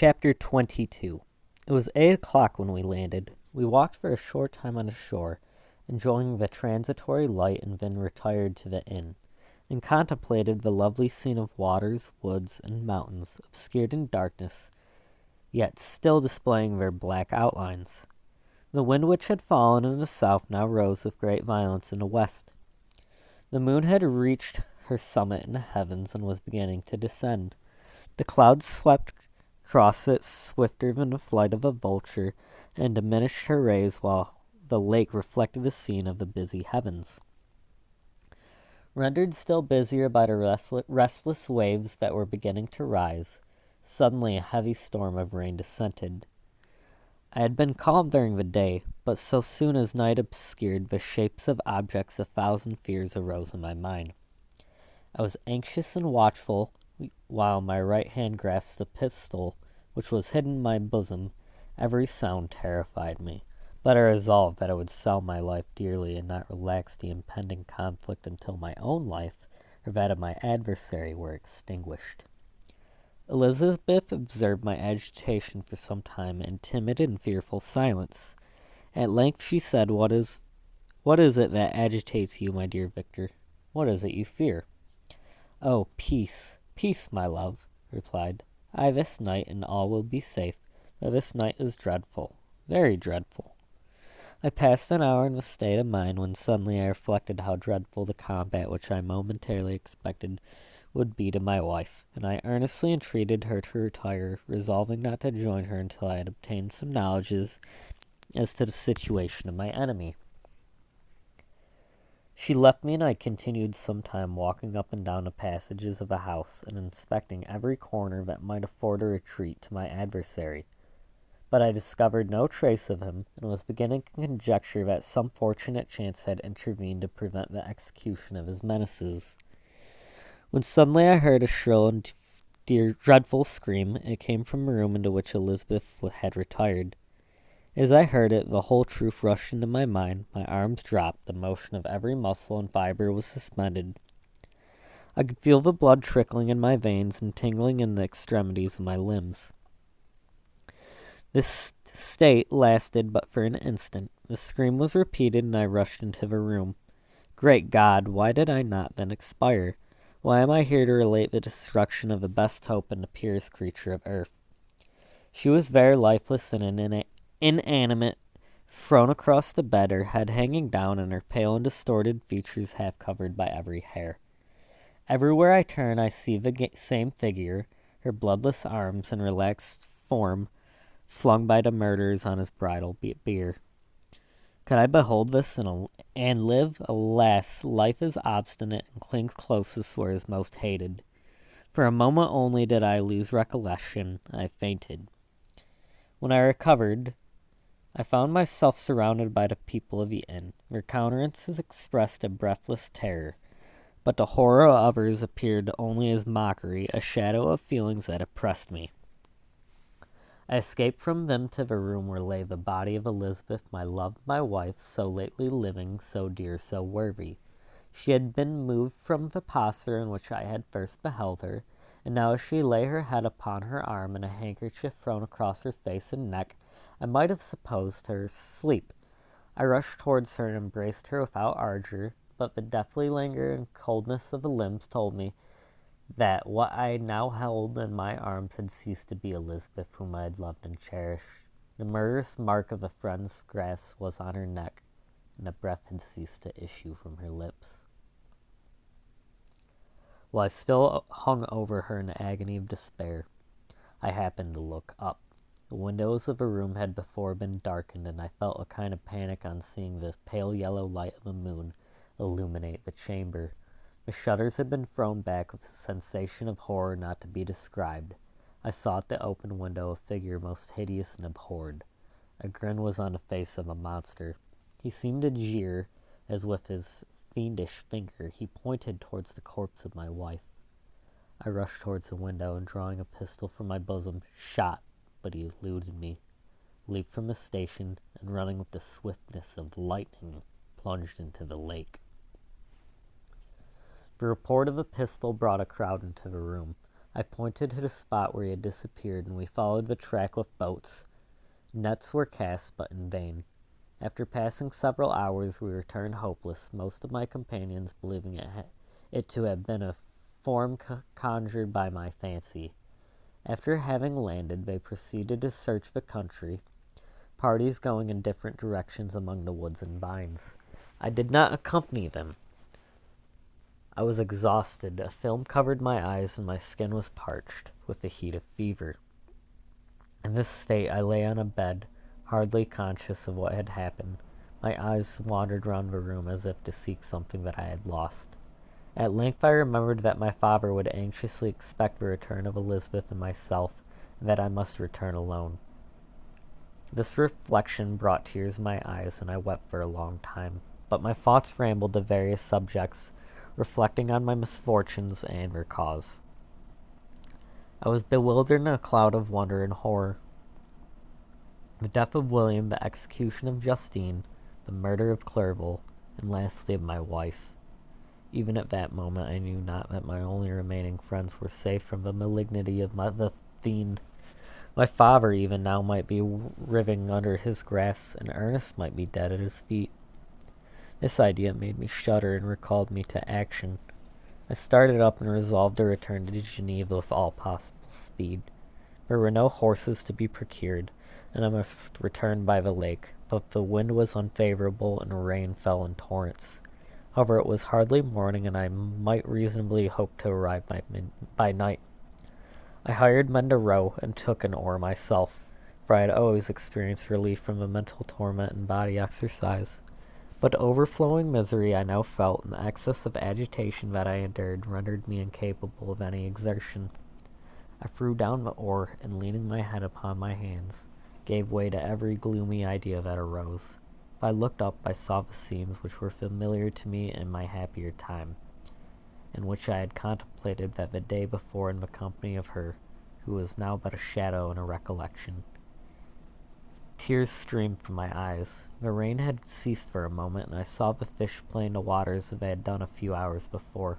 Chapter 22. It was 8 o'clock when we landed. We walked for a short time on the shore, enjoying the transitory light, and then retired to the inn, and contemplated the lovely scene of waters, woods, and mountains, obscured in darkness, yet still displaying their black outlines. The wind which had fallen in the south now rose with great violence in the west. The moon had reached her summit in the heavens and was beginning to descend. The clouds swept across it swifter than the flight of a vulture, and diminished her rays while the lake reflected the scene of the busy heavens. Rendered still busier by the restless waves that were beginning to rise, suddenly a heavy storm of rain descended. I had been calm during the day, but so soon as night obscured the shapes of objects, a thousand fears arose in my mind. I was anxious and watchful, while my right hand grasped a pistol which was hidden in my bosom. Every sound terrified me, but I resolved that I would sell my life dearly and not relax the impending conflict until my own life or that of my adversary were extinguished. Elizabeth observed my agitation for some time in timid and fearful silence. At length she said, What is it that agitates you, my dear Victor? What is it you fear?" "Oh, peace, peace, my love," replied I. "This night, and all will be safe, but this night is dreadful, very dreadful." I passed an hour in this state of mind, when suddenly I reflected how dreadful the combat which I momentarily expected would be to my wife, and I earnestly entreated her to retire, resolving not to join her until I had obtained some knowledge as to the situation of my enemy. She left me, and I continued some time walking up and down the passages of the house, and inspecting every corner that might afford a retreat to my adversary. But I discovered no trace of him, and was beginning to conjecture that some fortunate chance had intervened to prevent the execution of his menaces, when suddenly I heard a shrill and dreadful scream. It came from a room into which Elizabeth had retired. As I heard it, the whole truth rushed into my mind. My arms dropped, the motion of every muscle and fiber was suspended. I could feel the blood trickling in my veins and tingling in the extremities of my limbs. This state lasted but for an instant. The scream was repeated, and I rushed into the room. Great God, why did I not then expire? Why am I here to relate the destruction of the best hope and the purest creature of earth? She was there, lifeless and inanimate, thrown across the bed, her head hanging down, and her pale and distorted features half covered by every hair. Everywhere I turn I see the same figure, her bloodless arms and relaxed form flung by the murderers on his bridal bier. Could I behold this and live? Alas, life is obstinate and clings closest where it is most hated. For a moment only did I lose recollection. I fainted. When I recovered, I found myself surrounded by the people of the inn. Their countenances expressed a breathless terror, but the horror of others appeared only as mockery, a shadow of feelings that oppressed me. I escaped from them to the room where lay the body of Elizabeth, my love, my wife, so lately living, so dear, so worthy. She had been moved from the posture in which I had first beheld her, and now as she lay, her head upon her arm, and a handkerchief thrown across her face and neck, I might have supposed her asleep. I rushed towards her and embraced her without ardor, but the deathly languor and coldness of the limbs told me that what I now held in my arms had ceased to be Elizabeth, whom I had loved and cherished. The murderous mark of a friend's grasp was on her neck, and a breath had ceased to issue from her lips. While I still hung over her in an agony of despair, I happened to look up. The windows of the room had before been darkened, and I felt a kind of panic on seeing the pale yellow light of the moon illuminate the chamber. The shutters had been thrown back with a sensation of horror not to be described. I saw at the open window a figure most hideous and abhorred. A grin was on the face of a monster. He seemed to jeer, as with his fiendish finger he pointed towards the corpse of my wife. I rushed towards the window, and drawing a pistol from my bosom, shot, but he eluded me, leaped from the station, and running with the swiftness of lightning, plunged into the lake. The report of a pistol brought a crowd into the room. I pointed to the spot where he had disappeared, and we followed the track with boats. Nets were cast, but in vain. After passing several hours, we returned hopeless, most of my companions believing it to have been a form conjured by my fancy. After having landed, they proceeded to search the country, parties going in different directions among the woods and vines. I did not accompany them. I was exhausted. A film covered my eyes, and my skin was parched with the heat of fever. In this state, I lay on a bed, hardly conscious of what had happened. My eyes wandered round the room as if to seek something that I had lost. At length I remembered that my father would anxiously expect the return of Elizabeth and myself, and that I must return alone. This reflection brought tears to my eyes, and I wept for a long time. But my thoughts rambled to various subjects, reflecting on my misfortunes and their cause. I was bewildered in a cloud of wonder and horror. The death of William, the execution of Justine, the murder of Clerval, and lastly of my wife. Even at that moment I knew not that my only remaining friends were safe from the malignity of the fiend. My father even now might be writhing under his grasp, and Ernest might be dead at his feet. This idea made me shudder and recalled me to action. I started up and resolved to return to Geneva with all possible speed. There were no horses to be procured, and I must return by the lake, but the wind was unfavorable and rain fell in torrents. However, it was hardly morning, and I might reasonably hope to arrive by night. I hired men to row, and took an oar myself, for I had always experienced relief from the mental torment and body exercise. But overflowing misery I now felt, and the excess of agitation that I endured rendered me incapable of any exertion. I threw down the oar, and leaning my head upon my hands, gave way to every gloomy idea that arose. If I looked up, I saw the scenes which were familiar to me in my happier time, and which I had contemplated that the day before in the company of her, who was now but a shadow and a recollection. Tears streamed from my eyes. The rain had ceased for a moment, and I saw the fish play in the waters as they had done a few hours before.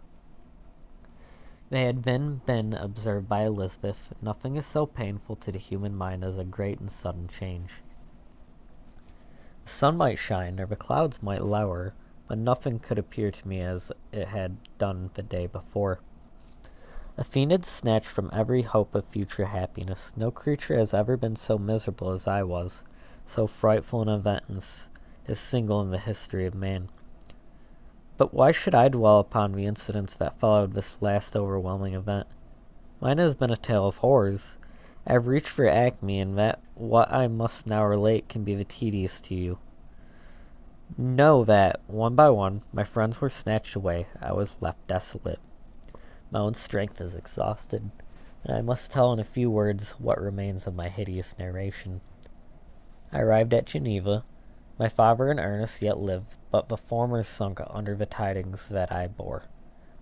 They had been observed by Elizabeth. Nothing is so painful to the human mind as a great and sudden change. The sun might shine, or the clouds might lower, but nothing could appear to me as it had done the day before. A fiend had snatched from every hope of future happiness. No creature has ever been so miserable as I was. So frightful an event is single in the history of man. But why should I dwell upon the incidents that followed this last overwhelming event? Mine has been a tale of horrors. I have reached for acme, and that what I must now relate can be tedious to you. Know that, one by one, my friends were snatched away. I was left desolate. My own strength is exhausted, and I must tell in a few words what remains of my hideous narration. I arrived at Geneva. My father and Ernest yet lived, but the former sunk under the tidings that I bore.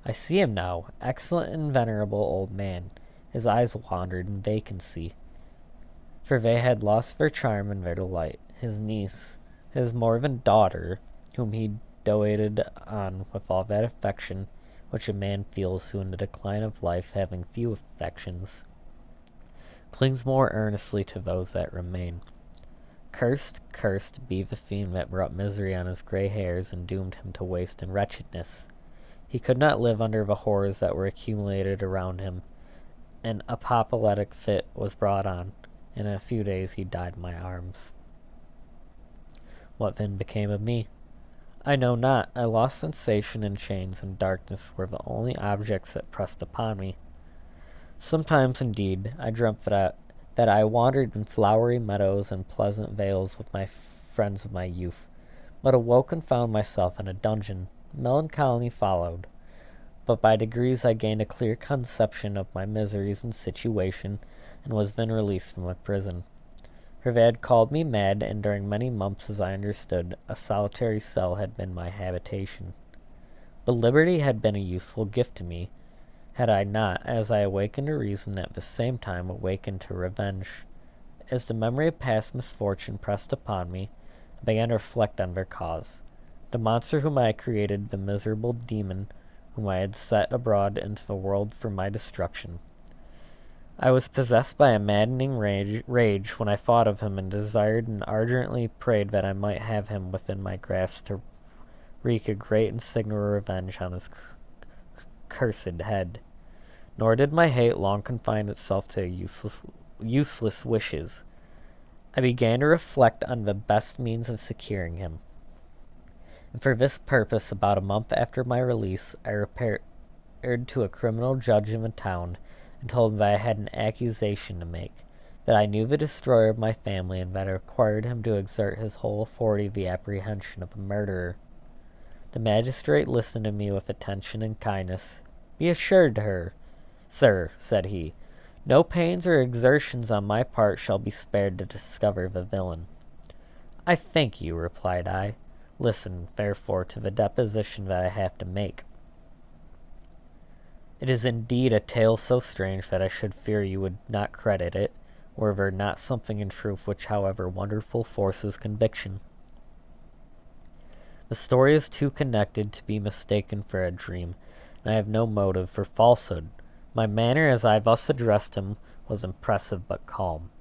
I see him now, excellent and venerable old man. His eyes wandered in vacancy, for they had lost their charm and their delight. His niece, his more than daughter, whom he doted on with all that affection which a man feels who in the decline of life, having few affections, clings more earnestly to those that remain. Cursed be the fiend that brought misery on his gray hairs and doomed him to waste and wretchedness. He could not live under the horrors that were accumulated around him. An apoplectic fit was brought on, and in a few days he died in my arms. What then became of me? I know not. I lost sensation, and chains and darkness were the only objects that pressed upon me. Sometimes, indeed, I dreamt that I wandered in flowery meadows and pleasant vales with my friends of my youth, but awoke and found myself in a dungeon. Melancholy followed, but by degrees I gained a clear conception of my miseries and situation, and was then released from my prison. For they had called me mad, and during many months, as I understood, a solitary cell had been my habitation. But liberty had been a useful gift to me, had I not, as I awakened to reason, at the same time awakened to revenge. As the memory of past misfortune pressed upon me, I began to reflect on their cause. The monster whom I had created, the miserable demon whom I had set abroad into the world for my destruction. I was possessed by a maddening rage when I thought of him, and desired and ardently prayed that I might have him within my grasp to wreak a great and signal revenge on his cursed head. Nor did my hate long confine itself to useless wishes. I began to reflect on the best means of securing him. And for this purpose, about a month after my release, I repaired to a criminal judge in the town and told him that I had an accusation to make, that I knew the destroyer of my family, and that I required him to exert his whole authority of the apprehension of a murderer. The magistrate listened to me with attention and kindness. "Be assured, sir," said he, "no pains or exertions on my part shall be spared to discover the villain." "I thank you," replied I. "Listen, therefore, to the deposition that I have to make. It is indeed a tale so strange that I should fear you would not credit it, were there not something in truth which, however wonderful, forces conviction. The story is too connected to be mistaken for a dream, and I have no motive for falsehood. My manner as I thus addressed him was impressive but calm.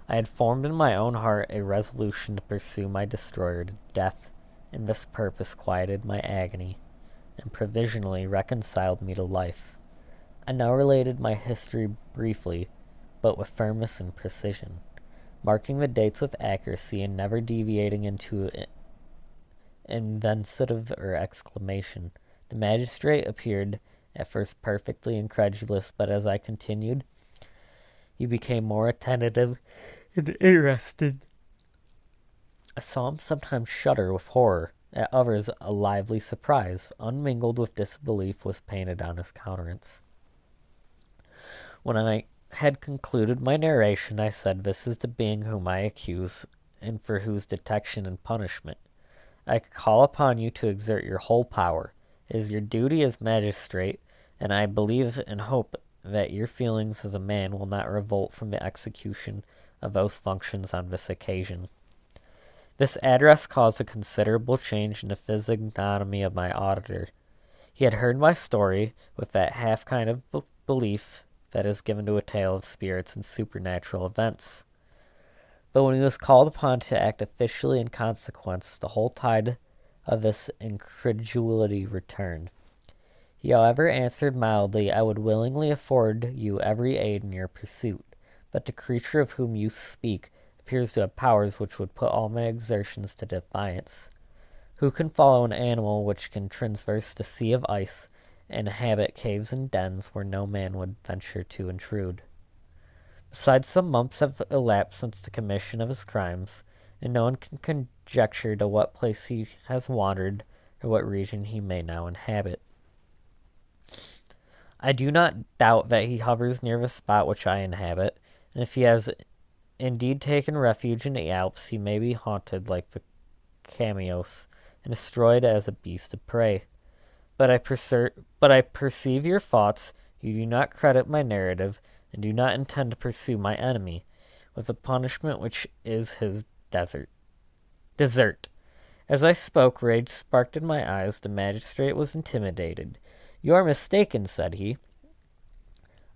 I had formed in my own heart a resolution to pursue my destroyer to death, and this purpose quieted my agony, and provisionally reconciled me to life. I now related my history briefly, but with firmness and precision, marking the dates with accuracy and never deviating into inventive or exclamation. The magistrate appeared at first perfectly incredulous, but as I continued, he became more attentive and interested. I saw him sometimes shudder with horror, at others a lively surprise, unmingled with disbelief, was painted on his countenance. When I had concluded my narration, I said, "This is the being whom I accuse, and for whose detection and punishment I call upon you to exert your whole power. It is your duty as magistrate, and I believe and hope that your feelings as a man will not revolt from the execution of those functions on this occasion." This address caused a considerable change in the physiognomy of my auditor. He had heard my story with that half kind of belief that is given to a tale of spirits and supernatural events. But when he was called upon to act officially in consequence, the whole tide of this incredulity returned. He, however, answered mildly, "I would willingly afford you every aid in your pursuit, but the creature of whom you speak appears to have powers which would put all my exertions to defiance. Who can follow an animal which can traverse the sea of ice and inhabit caves and dens where no man would venture to intrude? Besides, some months have elapsed since the commission of his crimes, and no one can conjecture to what place he has wandered, or what region he may now inhabit. I do not doubt that he hovers near the spot which I inhabit, and if he has indeed taken refuge in the Alps, he may be haunted like the Camios, and destroyed as a beast of prey. But I perceive your thoughts. You do not credit my narrative, and do not intend to pursue my enemy with a punishment which is his desert. As I spoke, rage sparkled in my eyes. The magistrate was intimidated. "You are mistaken," said he.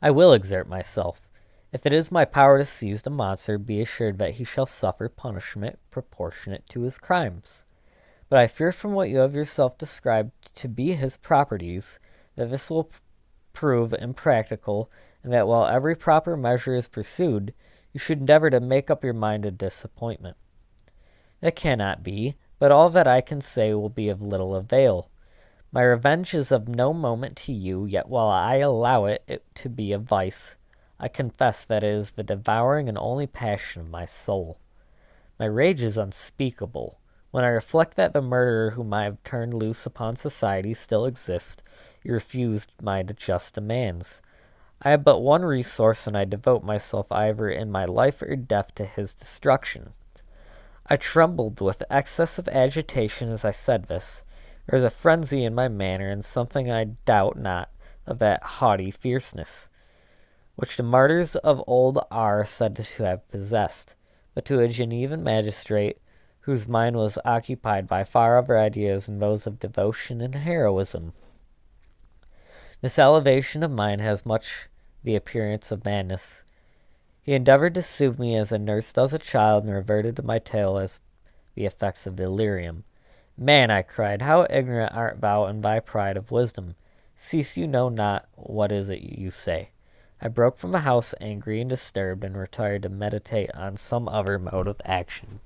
"I will exert myself. If it is my power to seize the monster, be assured that he shall suffer punishment proportionate to his crimes. But I fear from what you have yourself described to be his properties, that this will prove impractical, and that while every proper measure is pursued, you should endeavor to make up your mind to disappointment. That cannot be, but all that I can say will be of little avail. My revenge is of no moment to you, yet while I allow it to be a vice, I confess that it is the devouring and only passion of my soul. My rage is unspeakable. When I reflect that the murderer whom I have turned loose upon society still exists, you refused my just demands. I have but one resource, and I devote myself either in my life or death to his destruction." I trembled with excess of agitation as I said this. There was a frenzy in my manner, and something, I doubt not, of that haughty fierceness which the martyrs of old are said to have possessed. But to a Genevan magistrate, whose mind was occupied by far other ideas than those of devotion and heroism, this elevation of mine has much the appearance of madness. He endeavored to soothe me as a nurse does a child, and reverted to my tale as the effects of delirium. Man, I cried, how ignorant art thou in thy pride of wisdom! Cease, you know not what is it you say. I broke from the house angry and disturbed, and retired to meditate on some other mode of action.